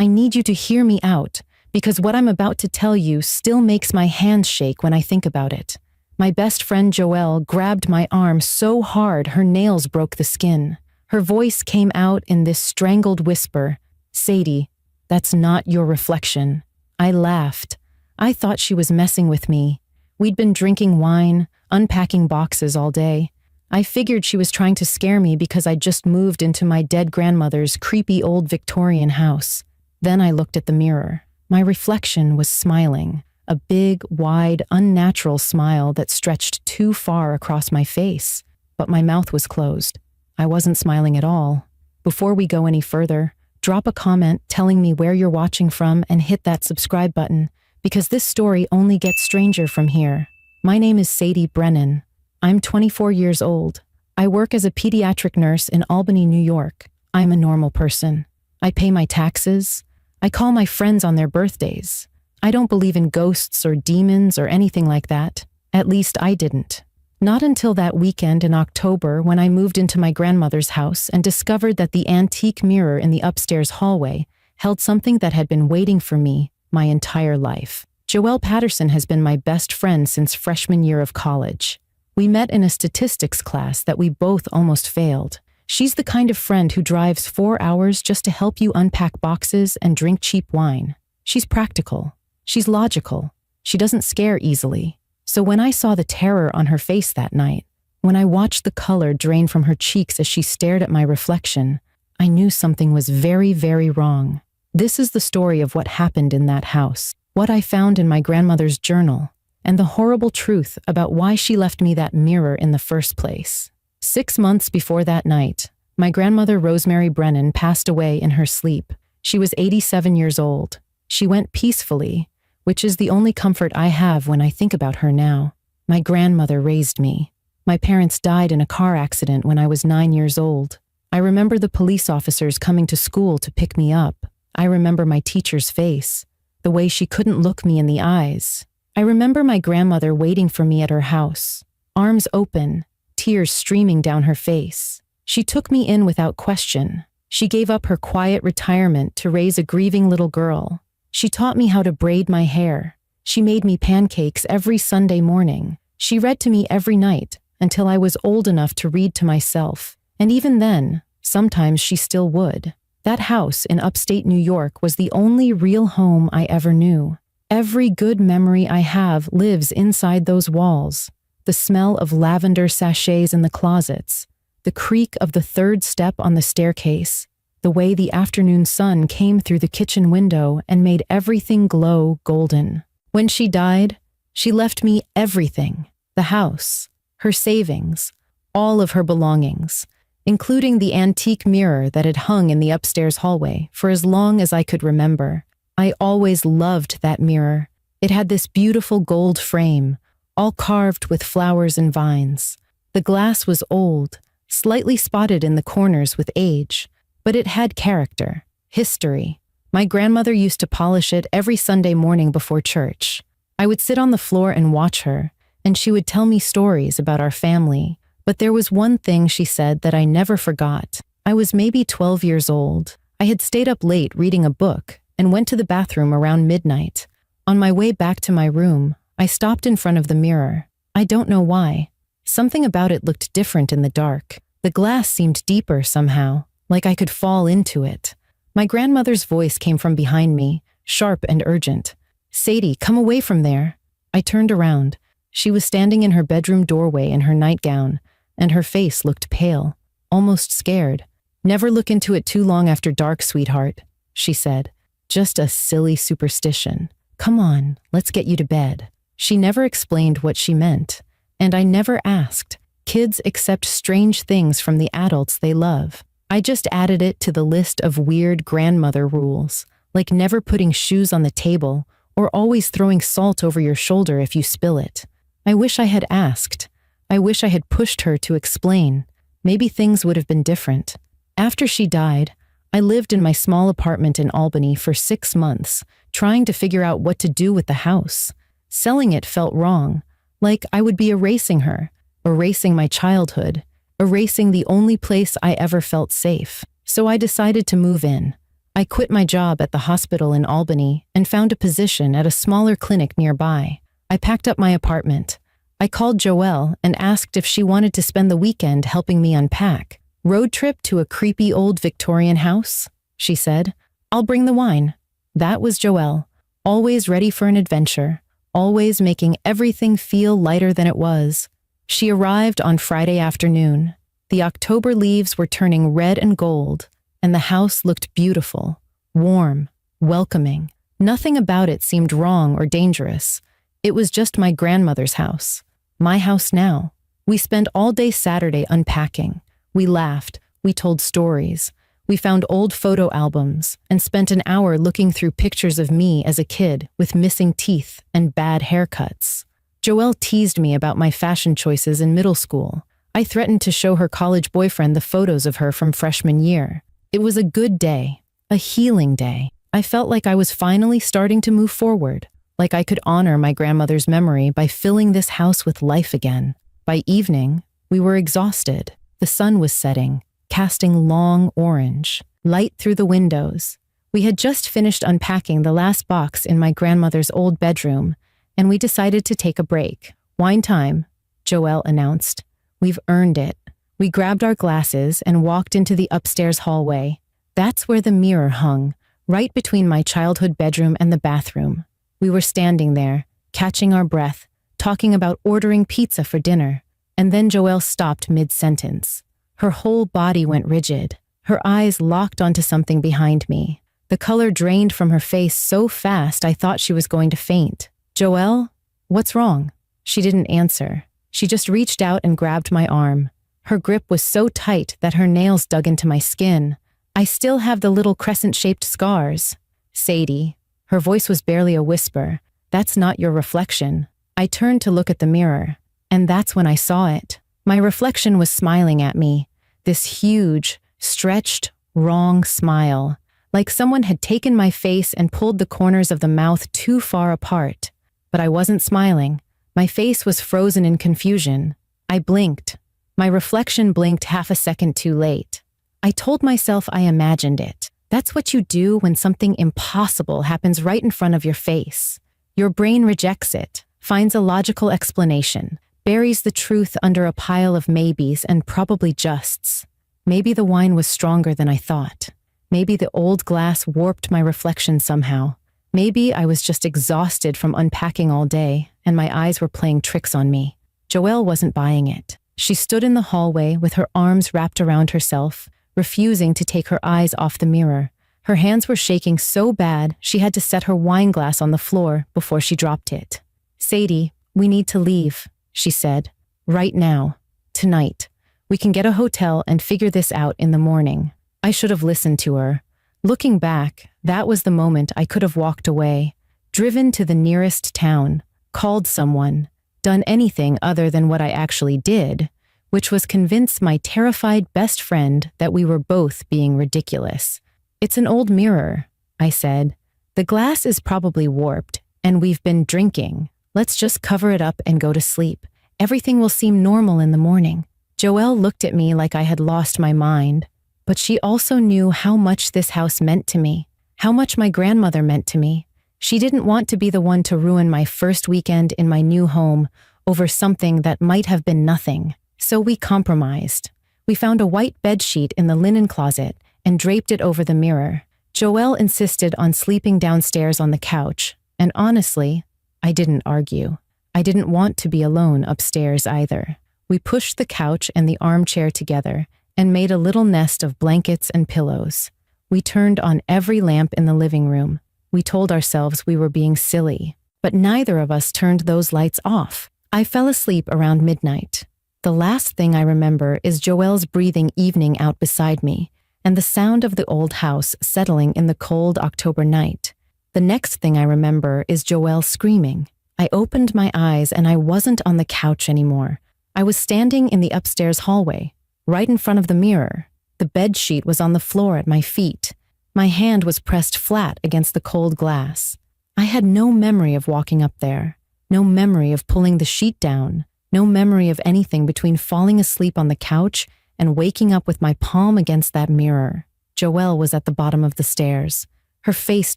I need you to hear me out, because what I'm about to tell you still makes my hands shake when I think about it. My best friend Joelle grabbed my arm so hard her nails broke the skin. Her voice came out in this strangled whisper, "Sadie, that's not your reflection." I laughed. I thought she was messing with me. We'd been drinking wine, unpacking boxes all day. I figured she was trying to scare me because I'd just moved into my dead grandmother's creepy old Victorian house. Then I looked at the mirror. My reflection was smiling, a big, wide, unnatural smile that stretched too far across my face. But my mouth was closed. I wasn't smiling at all. Before we go any further, drop a comment telling me where you're watching from and hit that subscribe button, because this story only gets stranger from here. My name is Sadie Brennan. I'm 24 years old. I work as a pediatric nurse in Albany, New York. I'm a normal person. I pay my taxes. I call my friends on their birthdays. I don't believe in ghosts or demons or anything like that. At least I didn't. Not until that weekend in October when I moved into my grandmother's house and discovered that the antique mirror in the upstairs hallway held something that had been waiting for me my entire life. Joelle Patterson has been my best friend since freshman year of college. We met in a statistics class that we both almost failed. She's the kind of friend who drives 4 hours just to help you unpack boxes and drink cheap wine. She's practical. She's logical. She doesn't scare easily. So when I saw the terror on her face that night, when I watched the color drain from her cheeks as she stared at my reflection, I knew something was very, very wrong. This is the story of what happened in that house, what I found in my grandmother's journal, and the horrible truth about why she left me that mirror in the first place. 6 months before that night, my grandmother Rosemary Brennan passed away in her sleep. She was 87 years old. She went peacefully, which is the only comfort I have when I think about her now. My grandmother raised me. My parents died in a car accident when I was 9 years old. I remember the police officers coming to school to pick me up. I remember my teacher's face, the way she couldn't look me in the eyes. I remember my grandmother waiting for me at her house, arms open, tears streaming down her face. She took me in without question. She gave up her quiet retirement to raise a grieving little girl. She taught me how to braid my hair. She made me pancakes every Sunday morning. She read to me every night until I was old enough to read to myself. And even then, sometimes she still would. That house in upstate New York was the only real home I ever knew. Every good memory I have lives inside those walls. The smell of lavender sachets in the closets, the creak of the third step on the staircase, the way the afternoon sun came through the kitchen window and made everything glow golden. When she died, she left me everything: the house, her savings, all of her belongings, including the antique mirror that had hung in the upstairs hallway for as long as I could remember. I always loved that mirror. It had this beautiful gold frame, all carved with flowers and vines. The glass was old, slightly spotted in the corners with age, but it had character, history. My grandmother used to polish it every Sunday morning before church. I would sit on the floor and watch her, and she would tell me stories about our family. But there was one thing she said that I never forgot. I was maybe 12 years old. I had stayed up late reading a book and went to the bathroom around midnight. On my way back to my room, I stopped in front of the mirror. I don't know why. Something about it looked different in the dark. The glass seemed deeper somehow, like I could fall into it. My grandmother's voice came from behind me, sharp and urgent. "Sadie, come away from there." I turned around. She was standing in her bedroom doorway in her nightgown, and her face looked pale, almost scared. "Never look into it too long after dark, sweetheart," she said. "Just a silly superstition. Come on, let's get you to bed." She never explained what she meant, and I never asked. Kids accept strange things from the adults they love. I just added it to the list of weird grandmother rules, like never putting shoes on the table or always throwing salt over your shoulder if you spill it. I wish I had asked. I wish I had pushed her to explain. Maybe things would have been different. After she died, I lived in my small apartment in Albany for 6 months, trying to figure out what to do with the house. Selling it felt wrong, like I would be erasing her, erasing my childhood, erasing the only place I ever felt safe. So I decided to move in. I quit my job at the hospital in Albany and found a position at a smaller clinic nearby. I packed up my apartment. I called Joelle and asked if she wanted to spend the weekend helping me unpack. Road trip to a creepy old Victorian house? She said. I'll bring the wine. That was Joelle, always ready for an adventure, always making everything feel lighter than it was. She arrived on Friday afternoon. The October leaves were turning red and gold, and the house looked beautiful, warm, welcoming. Nothing about it seemed wrong or dangerous. It was just my grandmother's house. My house now. We spent all day Saturday unpacking. We laughed. We told stories. We found old photo albums and spent an hour looking through pictures of me as a kid with missing teeth and bad haircuts. Joelle teased me about my fashion choices in middle school. I threatened to show her college boyfriend the photos of her from freshman year. It was a good day, a healing day. I felt like I was finally starting to move forward, like I could honor my grandmother's memory by filling this house with life again. By evening, we were exhausted. The sun was setting, casting long orange light through the windows. We had just finished unpacking the last box in my grandmother's old bedroom, and we decided to take a break. Wine time, Joelle announced. We've earned it. We grabbed our glasses and walked into the upstairs hallway. That's where the mirror hung, right between my childhood bedroom and the bathroom. We were standing there, catching our breath, talking about ordering pizza for dinner, and then Joelle stopped mid-sentence. Her whole body went rigid. Her eyes locked onto something behind me. The color drained from her face so fast I thought she was going to faint. Joelle, what's wrong? She didn't answer. She just reached out and grabbed my arm. Her grip was so tight that her nails dug into my skin. I still have the little crescent-shaped scars. Sadie, her voice was barely a whisper, that's not your reflection. I turned to look at the mirror, and that's when I saw it. My reflection was smiling at me, this huge, stretched, wrong smile, like someone had taken my face and pulled the corners of the mouth too far apart. But I wasn't smiling. My face was frozen in confusion. I blinked. My reflection blinked half a second too late. I told myself I imagined it. That's what you do when something impossible happens right in front of your face. Your brain rejects it, finds a logical explanation, buries the truth under a pile of maybes and probably justs. Maybe the wine was stronger than I thought. Maybe the old glass warped my reflection somehow. Maybe I was just exhausted from unpacking all day, and my eyes were playing tricks on me. Joelle wasn't buying it. She stood in the hallway with her arms wrapped around herself, refusing to take her eyes off the mirror. Her hands were shaking so bad she had to set her wine glass on the floor before she dropped it. Sadie, we need to leave, she said. Right now. Tonight. We can get a hotel and figure this out in the morning. I should have listened to her. Looking back, that was the moment I could have walked away, driven to the nearest town, called someone, done anything other than what I actually did, which was convince my terrified best friend that we were both being ridiculous. It's an old mirror, I said. The glass is probably warped, and we've been drinking. Let's just cover it up and go to sleep. Everything will seem normal in the morning. Joelle looked at me like I had lost my mind, but she also knew how much this house meant to me, how much my grandmother meant to me. She didn't want to be the one to ruin my first weekend in my new home over something that might have been nothing. So we compromised. We found a white bedsheet in the linen closet and draped it over the mirror. Joelle insisted on sleeping downstairs on the couch, and honestly, I didn't argue. I didn't want to be alone upstairs either. We pushed the couch and the armchair together and made a little nest of blankets and pillows. We turned on every lamp in the living room. We told ourselves we were being silly, but neither of us turned those lights off. I fell asleep around midnight. The last thing I remember is Joelle's breathing evening out beside me and the sound of the old house settling in the cold October night. The next thing I remember is Joelle screaming. I opened my eyes and I wasn't on the couch anymore. I was standing in the upstairs hallway, right in front of the mirror. The bed sheet was on the floor at my feet. My hand was pressed flat against the cold glass. I had no memory of walking up there, no memory of pulling the sheet down, no memory of anything between falling asleep on the couch and waking up with my palm against that mirror. Joelle was at the bottom of the stairs, her face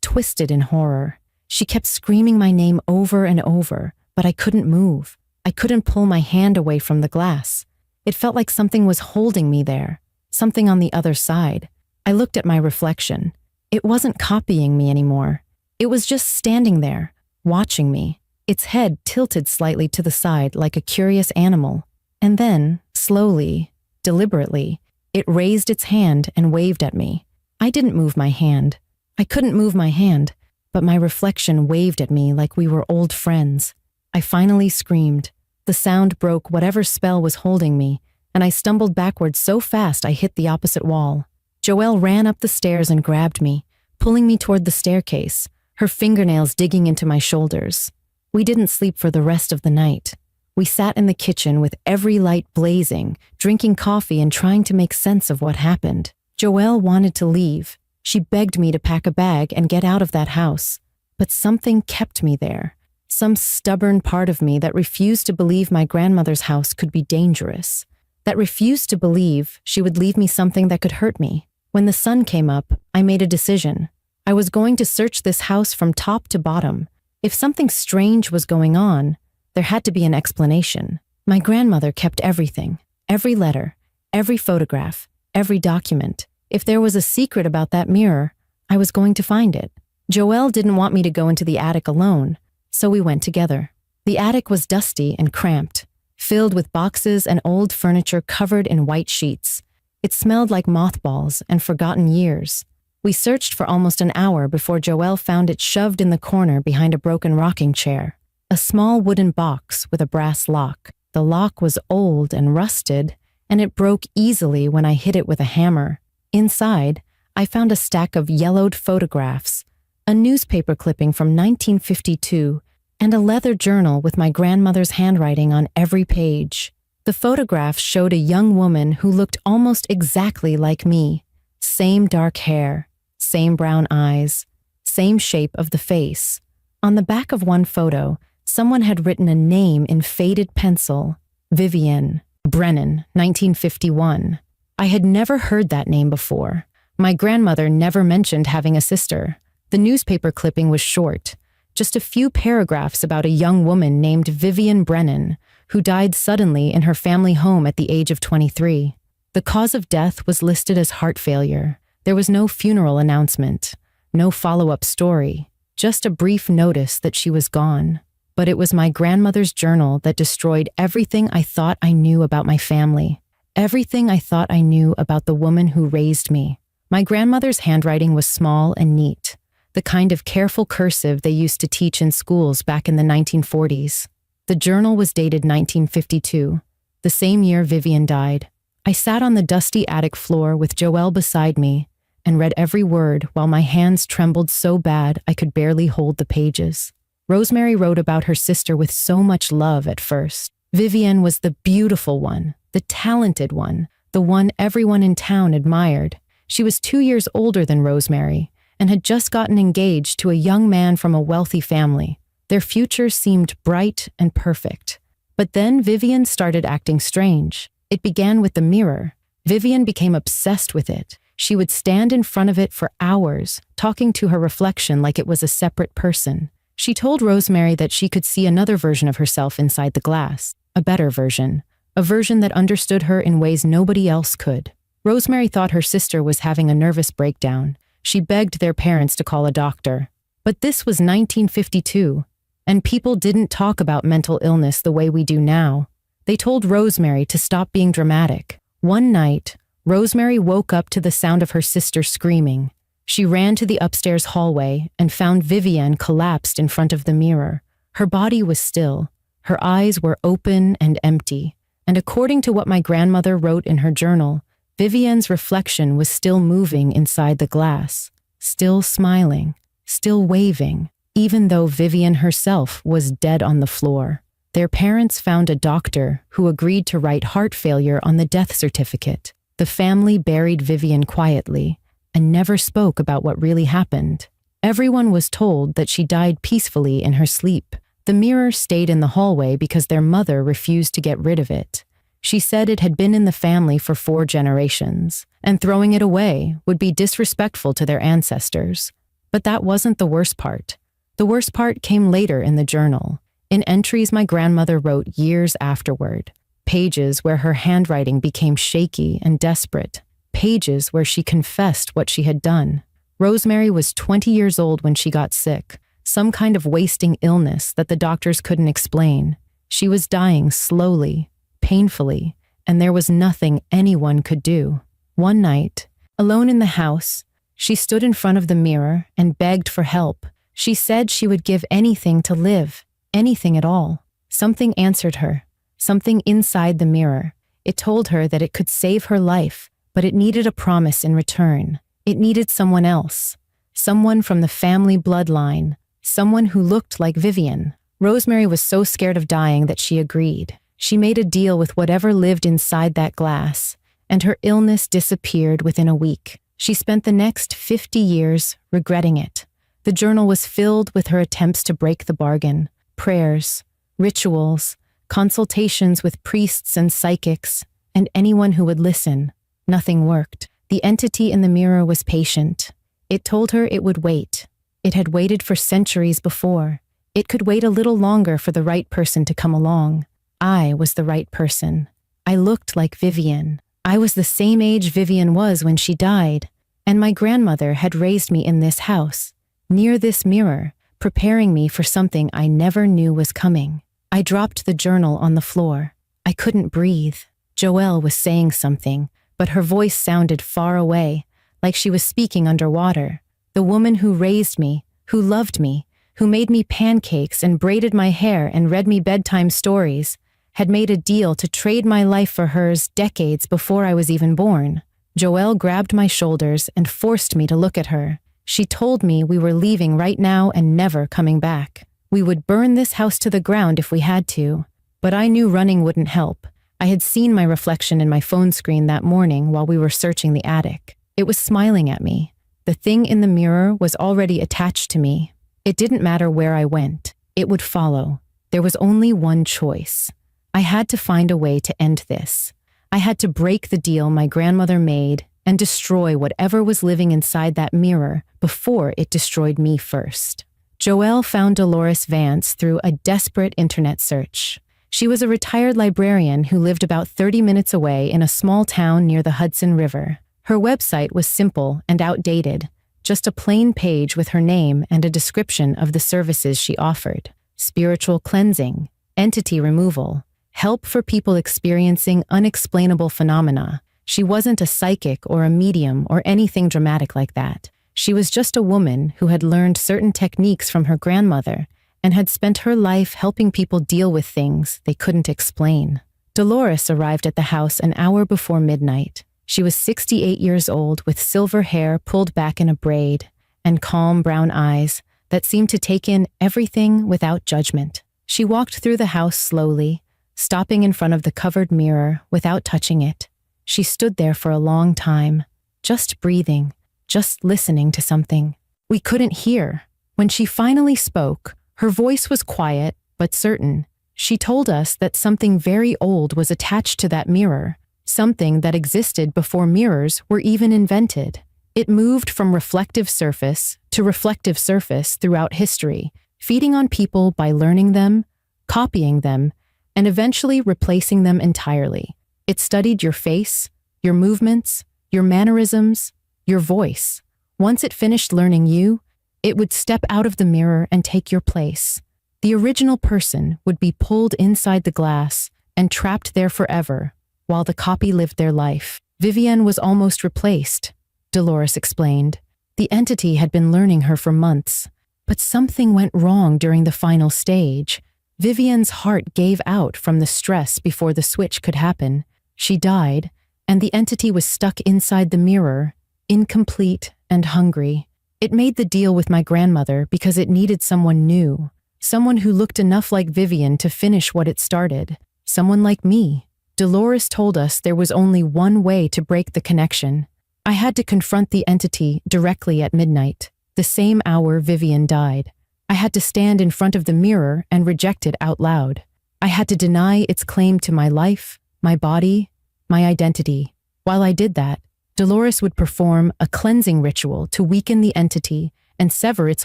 twisted in horror. She kept screaming my name over and over, but I couldn't move. I couldn't pull my hand away from the glass. It felt like something was holding me there, something on the other side. I looked at my reflection. It wasn't copying me anymore. It was just standing there, watching me, its head tilted slightly to the side like a curious animal. And then, slowly, deliberately, it raised its hand and waved at me. I didn't move my hand. I couldn't move my hand, but my reflection waved at me like we were old friends. I finally screamed. The sound broke whatever spell was holding me, and I stumbled backwards so fast I hit the opposite wall. Joelle ran up the stairs and grabbed me, pulling me toward the staircase, her fingernails digging into my shoulders. We didn't sleep for the rest of the night. We sat in the kitchen with every light blazing, drinking coffee and trying to make sense of what happened. Joelle wanted to leave. She begged me to pack a bag and get out of that house. But something kept me there. Some stubborn part of me that refused to believe my grandmother's house could be dangerous. That refused to believe she would leave me something that could hurt me. When the sun came up, I made a decision. I was going to search this house from top to bottom. If something strange was going on, there had to be an explanation. My grandmother kept everything, every letter, every photograph, every document. If there was a secret about that mirror, I was going to find it. Joelle didn't want me to go into the attic alone, so we went together. The attic was dusty and cramped, filled with boxes and old furniture covered in white sheets. It smelled like mothballs and forgotten years. We searched for almost an hour before Joelle found it shoved in the corner behind a broken rocking chair. A small wooden box with a brass lock. The lock was old and rusted, and it broke easily when I hit it with a hammer. Inside, I found a stack of yellowed photographs, a newspaper clipping from 1952, and a leather journal with my grandmother's handwriting on every page. The photographs showed a young woman who looked almost exactly like me. Same dark hair, same brown eyes, same shape of the face. On the back of one photo, someone had written a name in faded pencil, Vivienne Brennan, 1951. I had never heard that name before. My grandmother never mentioned having a sister. The newspaper clipping was short, just a few paragraphs about a young woman named Vivienne Brennan, who died suddenly in her family home at the age of 23. The cause of death was listed as heart failure. There was no funeral announcement, no follow-up story, just a brief notice that she was gone. But it was my grandmother's journal that destroyed everything I thought I knew about my family, everything I thought I knew about the woman who raised me. My grandmother's handwriting was small and neat, the kind of careful cursive they used to teach in schools back in the 1940s. The journal was dated 1952, the same year Vivienne died. I sat on the dusty attic floor with Joelle beside me and read every word while my hands trembled so bad I could barely hold the pages. Rosemary wrote about her sister with so much love at first. Vivienne was the beautiful one, the talented one, the one everyone in town admired. She was 2 years older than Rosemary and had just gotten engaged to a young man from a wealthy family. Their future seemed bright and perfect. But then Vivienne started acting strange. It began with the mirror. Vivienne became obsessed with it. She would stand in front of it for hours, talking to her reflection like it was a separate person. She told Rosemary that she could see another version of herself inside the glass, a better version, a version that understood her in ways nobody else could. Rosemary thought her sister was having a nervous breakdown. She begged their parents to call a doctor. But this was 1952, and people didn't talk about mental illness the way we do now. They told Rosemary to stop being dramatic. One night, Rosemary woke up to the sound of her sister screaming. She ran to the upstairs hallway and found Vivienne collapsed in front of the mirror. Her body was still. Her eyes were open and empty. And according to what my grandmother wrote in her journal, Vivienne's reflection was still moving inside the glass, still smiling, still waving, even though Vivienne herself was dead on the floor. Their parents found a doctor who agreed to write heart failure on the death certificate. The family buried Vivienne quietly and never spoke about what really happened. Everyone was told that she died peacefully in her sleep. The mirror stayed in the hallway because their mother refused to get rid of it. She said it had been in the family for 4 generations, and throwing it away would be disrespectful to their ancestors. But that wasn't the worst part. The worst part came later in the journal, in entries my grandmother wrote years afterward, pages where her handwriting became shaky and desperate, pages where she confessed what she had done. Rosemary was 20 years old when she got sick, some kind of wasting illness that the doctors couldn't explain. She was dying slowly, painfully, and there was nothing anyone could do. One night, alone in the house, she stood in front of the mirror and begged for help. She said she would give anything to live, anything at all. Something answered her, something inside the mirror. It told her that it could save her life, but it needed a promise in return. It needed someone else, someone from the family bloodline, someone who looked like Vivian. Rosemary was so scared of dying that she agreed. She made a deal with whatever lived inside that glass, and her illness disappeared within a week. She spent the next 50 years regretting it. The journal was filled with her attempts to break the bargain. Prayers, rituals, consultations with priests and psychics, and anyone who would listen. Nothing worked. The entity in the mirror was patient. It told her it would wait. It had waited for centuries before. It could wait a little longer for the right person to come along. I was the right person. I looked like Vivian. I was the same age Vivian was when she died, and my grandmother had raised me in this house, near this mirror, preparing me for something I never knew was coming. I dropped the journal on the floor. I couldn't breathe. Joelle was saying something, but her voice sounded far away, like she was speaking underwater. The woman who raised me, who loved me, who made me pancakes and braided my hair and read me bedtime stories, had made a deal to trade my life for hers decades before I was even born. Joelle grabbed my shoulders and forced me to look at her. She told me we were leaving right now and never coming back. We would burn this house to the ground if we had to. But I knew running wouldn't help. I had seen my reflection in my phone screen that morning while we were searching the attic. It was smiling at me. The thing in the mirror was already attached to me. It didn't matter where I went. It would follow. There was only one choice. I had to find a way to end this. I had to break the deal my grandmother made and destroy whatever was living inside that mirror before it destroyed me first. Joelle found Dolores Vance through a desperate internet search. She was a retired librarian who lived about 30 minutes away in a small town near the Hudson River. Her website was simple and outdated, just a plain page with her name and a description of the services she offered: spiritual cleansing, entity removal, help for people experiencing unexplainable phenomena. She wasn't a psychic or a medium or anything dramatic like that. She was just a woman who had learned certain techniques from her grandmother and had spent her life helping people deal with things they couldn't explain. Dolores arrived at the house an hour before midnight. She was 68 years old with silver hair pulled back in a braid and calm brown eyes that seemed to take in everything without judgment. She walked through the house slowly, stopping in front of the covered mirror without touching it. She stood there for a long time, just breathing, just listening to something we couldn't hear. When she finally spoke, her voice was quiet but certain. She told us that something very old was attached to that mirror, something that existed before mirrors were even invented. It moved from reflective surface to reflective surface throughout history, feeding on people by learning them, copying them, and eventually replacing them entirely. It studied your face, your movements, your mannerisms, your voice. Once it finished learning you, it would step out of the mirror and take your place. The original person would be pulled inside the glass and trapped there forever, while the copy lived their life. Vivienne was almost replaced, Dolores explained. The entity had been learning her for months, but something went wrong during the final stage. Vivienne's heart gave out from the stress before the switch could happen. She died, and the entity was stuck inside the mirror, incomplete and hungry. It made the deal with my grandmother because it needed someone new, someone who looked enough like Vivian to finish what it started, someone like me. Dolores told us there was only one way to break the connection. I had to confront the entity directly at midnight, the same hour Vivian died. I had to stand in front of the mirror and reject it out loud. I had to deny its claim to my life, my body, my identity. While I did that, Dolores would perform a cleansing ritual to weaken the entity and sever its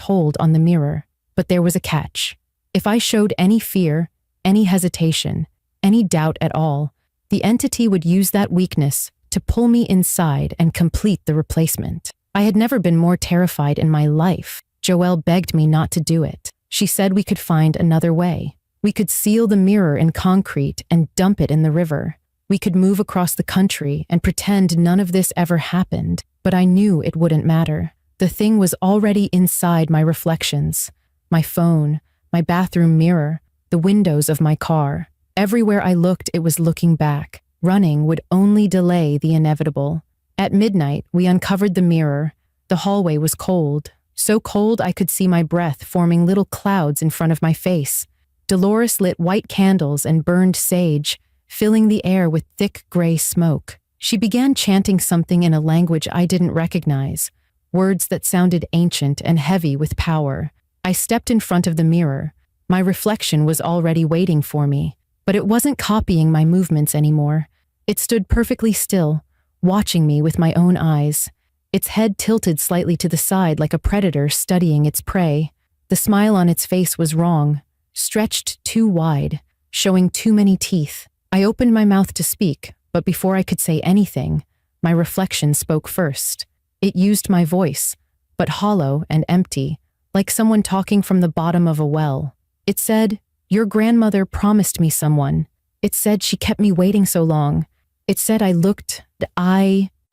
hold on the mirror. But there was a catch. If I showed any fear, any hesitation, any doubt at all, the entity would use that weakness to pull me inside and complete the replacement. I had never been more terrified in my life. Joelle begged me not to do it. She said we could find another way. We could seal the mirror in concrete and dump it in the river. We could move across the country and pretend none of this ever happened, but I knew it wouldn't matter. The thing was already inside my reflections, my phone, my bathroom mirror, the windows of my car. Everywhere I looked, it was looking back. Running would only delay the inevitable. At midnight, we uncovered the mirror. The hallway was cold, so cold I could see my breath forming little clouds in front of my face. Dolores lit white candles and burned sage, filling the air with thick gray smoke. She began chanting something in a language I didn't recognize, words that sounded ancient and heavy with power. I stepped in front of the mirror. My reflection was already waiting for me, but it wasn't copying my movements anymore. It stood perfectly still, watching me with my own eyes. Its head tilted slightly to the side like a predator studying its prey. The smile on its face was wrong, stretched too wide, showing too many teeth. I opened my mouth to speak, but before I could say anything, my reflection spoke first. It used my voice, but hollow and empty, like someone talking from the bottom of a well. It said, "Your grandmother promised me someone. It said she kept me waiting so long. It said I looked,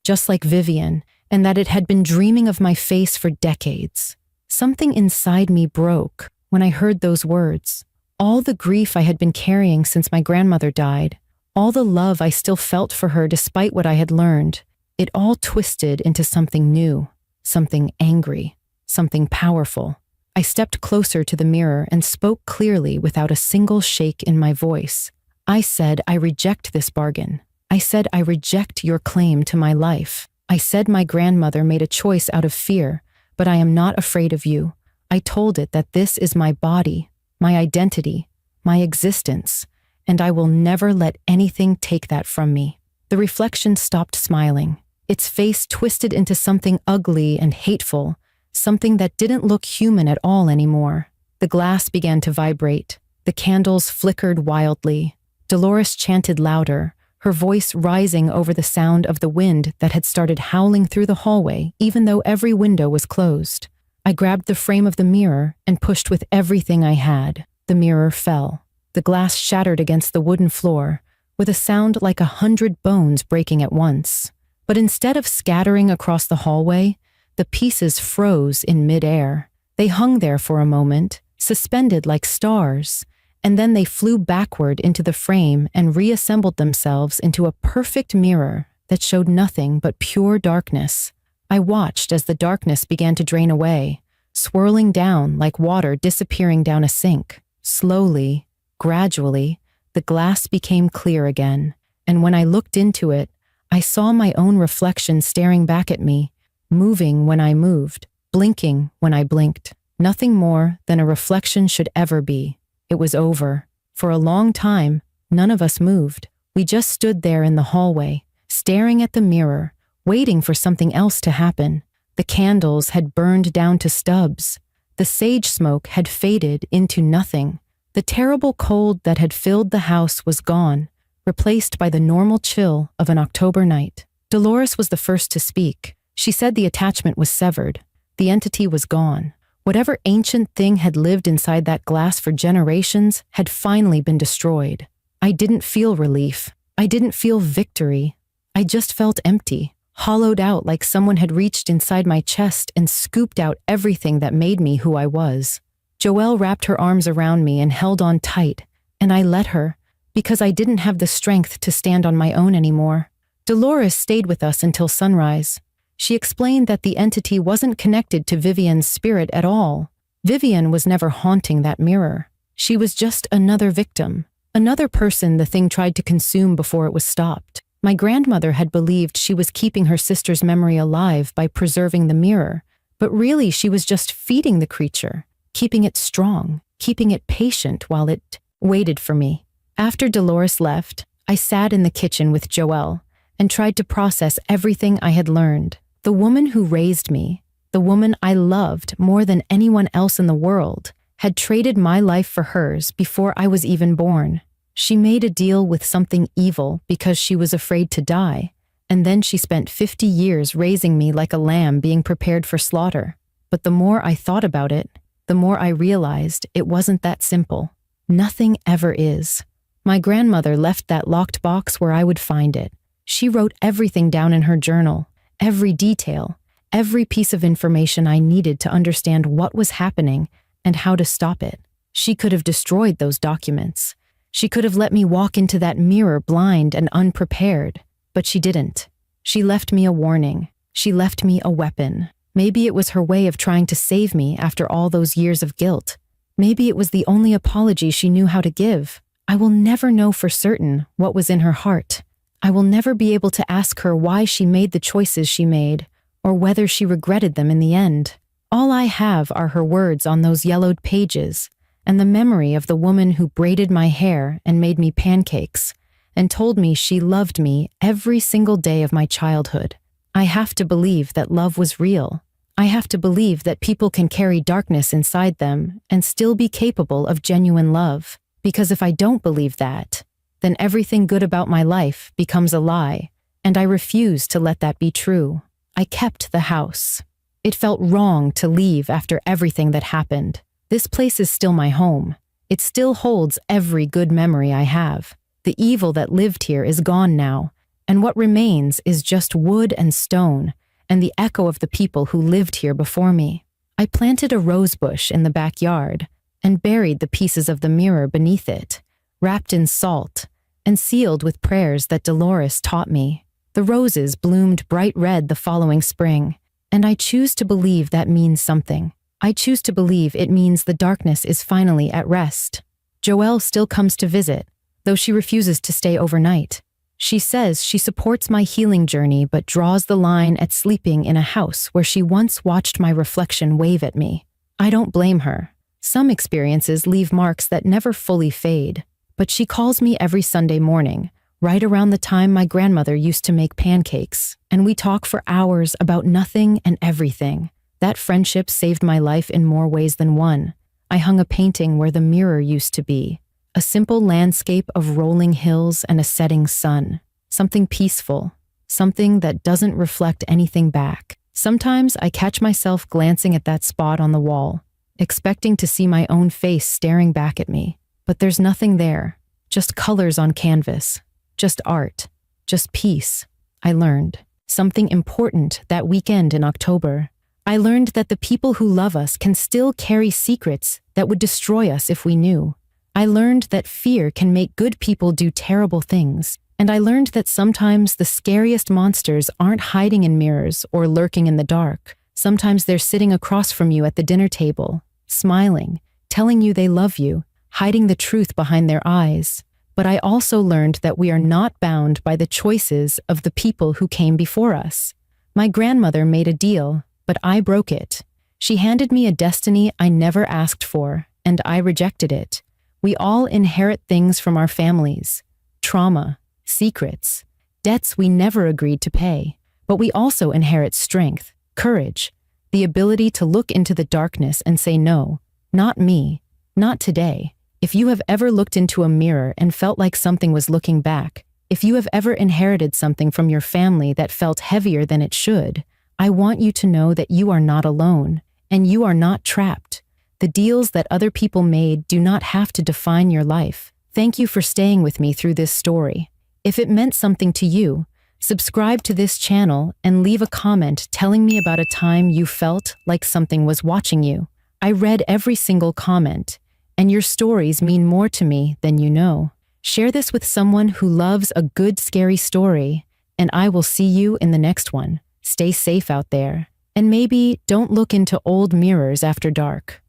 just like Vivian, and that it had been dreaming of my face for decades." Something inside me broke when I heard those words. All the grief I had been carrying since my grandmother died, all the love I still felt for her despite what I had learned, it all twisted into something new, something angry, something powerful. I stepped closer to the mirror and spoke clearly without a single shake in my voice. I said, "I reject this bargain. I said, I reject your claim to my life. I said my grandmother made a choice out of fear, but I am not afraid of you. I told it that this is my body, my identity, my existence, and I will never let anything take that from me." The reflection stopped smiling. Its face twisted into something ugly and hateful, something that didn't look human at all anymore. The glass began to vibrate. The candles flickered wildly. Dolores chanted louder, her voice rising over the sound of the wind that had started howling through the hallway, even though every window was closed. I grabbed the frame of the mirror and pushed with everything I had. The mirror fell. The glass shattered against the wooden floor, with a sound like 100 bones breaking at once. But instead of scattering across the hallway, the pieces froze in midair. They hung there for a moment, suspended like stars, and then they flew backward into the frame and reassembled themselves into a perfect mirror that showed nothing but pure darkness. I watched as the darkness began to drain away, swirling down like water disappearing down a sink. Slowly, gradually, the glass became clear again, and when I looked into it, I saw my own reflection staring back at me, moving when I moved, blinking when I blinked. Nothing more than a reflection should ever be. It was over. For a long time, none of us moved. We just stood there in the hallway, staring at the mirror, waiting for something else to happen. The candles had burned down to stubs. The sage smoke had faded into nothing. The terrible cold that had filled the house was gone, replaced by the normal chill of an October night. Dolores was the first to speak. She said the attachment was severed. The entity was gone. Whatever ancient thing had lived inside that glass for generations had finally been destroyed. I didn't feel relief. I didn't feel victory. I just felt empty, hollowed out like someone had reached inside my chest and scooped out everything that made me who I was. Joelle wrapped her arms around me and held on tight, and I let her, because I didn't have the strength to stand on my own anymore. Dolores stayed with us until sunrise. She explained that the entity wasn't connected to Vivian's spirit at all. Vivian was never haunting that mirror. She was just another victim, another person the thing tried to consume before it was stopped. My grandmother had believed she was keeping her sister's memory alive by preserving the mirror, but really she was just feeding the creature, keeping it strong, keeping it patient while it waited for me. After Dolores left, I sat in the kitchen with Joelle and tried to process everything I had learned. The woman who raised me, the woman I loved more than anyone else in the world, had traded my life for hers before I was even born. She made a deal with something evil because she was afraid to die, and then she spent 50 years raising me like a lamb being prepared for slaughter. But the more I thought about it, the more I realized it wasn't that simple. Nothing ever is. My grandmother left that locked box where I would find it. She wrote everything down in her journal, every detail, every piece of information I needed to understand what was happening and how to stop it. She could have destroyed those documents. She could have let me walk into that mirror blind and unprepared, but she didn't. She left me a warning. She left me a weapon. Maybe it was her way of trying to save me after all those years of guilt. Maybe it was the only apology she knew how to give. I will never know for certain what was in her heart. I will never be able to ask her why she made the choices she made, or whether she regretted them in the end. All I have are her words on those yellowed pages, and the memory of the woman who braided my hair and made me pancakes, and told me she loved me every single day of my childhood. I have to believe that love was real. I have to believe that people can carry darkness inside them and still be capable of genuine love. Because if I don't believe that, then everything good about my life becomes a lie, and I refuse to let that be true. I kept the house. It felt wrong to leave after everything that happened. This place is still my home. It still holds every good memory I have. The evil that lived here is gone now, and what remains is just wood and stone, and the echo of the people who lived here before me. I planted a rose bush in the backyard and buried the pieces of the mirror beneath it, wrapped in salt and sealed with prayers that Dolores taught me. The roses bloomed bright red the following spring, and I choose to believe that means something. I choose to believe it means the darkness is finally at rest. Joelle still comes to visit, though she refuses to stay overnight. She says she supports my healing journey but draws the line at sleeping in a house where she once watched my reflection wave at me. I don't blame her. Some experiences leave marks that never fully fade, but she calls me every Sunday morning, right around the time my grandmother used to make pancakes, and we talk for hours about nothing and everything. That friendship saved my life in more ways than one. I hung a painting where the mirror used to be, a simple landscape of rolling hills and a setting sun, something peaceful, something that doesn't reflect anything back. Sometimes I catch myself glancing at that spot on the wall, expecting to see my own face staring back at me. But there's nothing there, just colors on canvas, just art, just peace. I learned something important that weekend in October. I learned that the people who love us can still carry secrets that would destroy us if we knew. I learned that fear can make good people do terrible things. And I learned that sometimes the scariest monsters aren't hiding in mirrors or lurking in the dark. Sometimes they're sitting across from you at the dinner table, smiling, telling you they love you, hiding the truth behind their eyes. But I also learned that we are not bound by the choices of the people who came before us. My grandmother made a deal, but I broke it. She handed me a destiny I never asked for, and I rejected it. We all inherit things from our families: trauma, secrets, debts we never agreed to pay. But we also inherit strength, courage, the ability to look into the darkness and say no, not me, not today. If you have ever looked into a mirror and felt like something was looking back, if you have ever inherited something from your family that felt heavier than it should, I want you to know that you are not alone, and you are not trapped. The deals that other people made do not have to define your life. Thank you for staying with me through this story. If it meant something to you, subscribe to this channel and leave a comment telling me about a time you felt like something was watching you. I read every single comment, and your stories mean more to me than you know. Share this with someone who loves a good, scary story, and I will see you in the next one. Stay safe out there, and maybe don't look into old mirrors after dark.